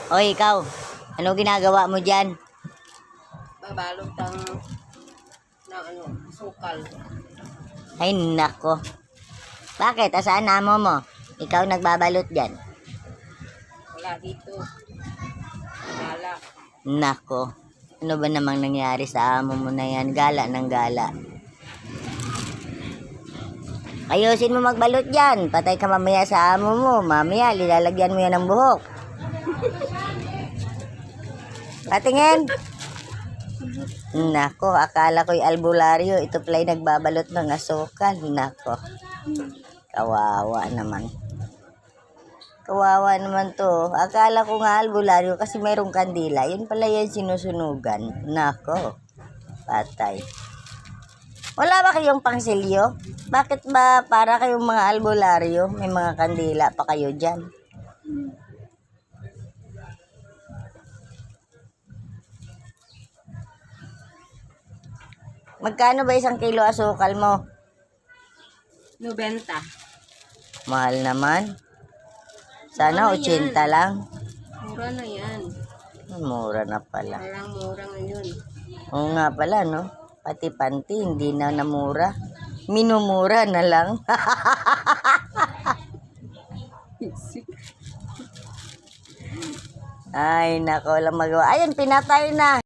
O ikaw, ano ginagawa mo dyan? Babalot ng sukal. Ay nako. Bakit? Asaan amo mo? Ikaw nagbabalot dyan. Wala dito. Gala. Nako. Ano ba namang nangyari sa amo mo na yan? Gala ng gala. Ayusin mo magbalot dyan. Patay ka mamaya sa amo mo. Mamaya, lilalagyan mo yan ng buhok. Patingin. Nako, akala ko'y albularyo. Ito pala'y nagbabalot ng asukal. Nako. Kawawa naman. Kawawa naman to. Akala ko nga albularyo kasi mayroong kandila. Yun pala yan sinusunugan. Nako. Patay. Wala ba kayong pangsilyo? Bakit ba para kayong mga albularyo? May mga kandila pa kayo dyan. Magkano ba isang kilo asukal mo? 90. Mahal naman. Sana Mura 80 yan. lang. Mura na yan. Mura na pala. Parang mura ngayon. Oo nga pala, no? Pati panty, hindi na namura. Minumura na lang. Ay, nako, walang magawa. Ayun, pinatay na.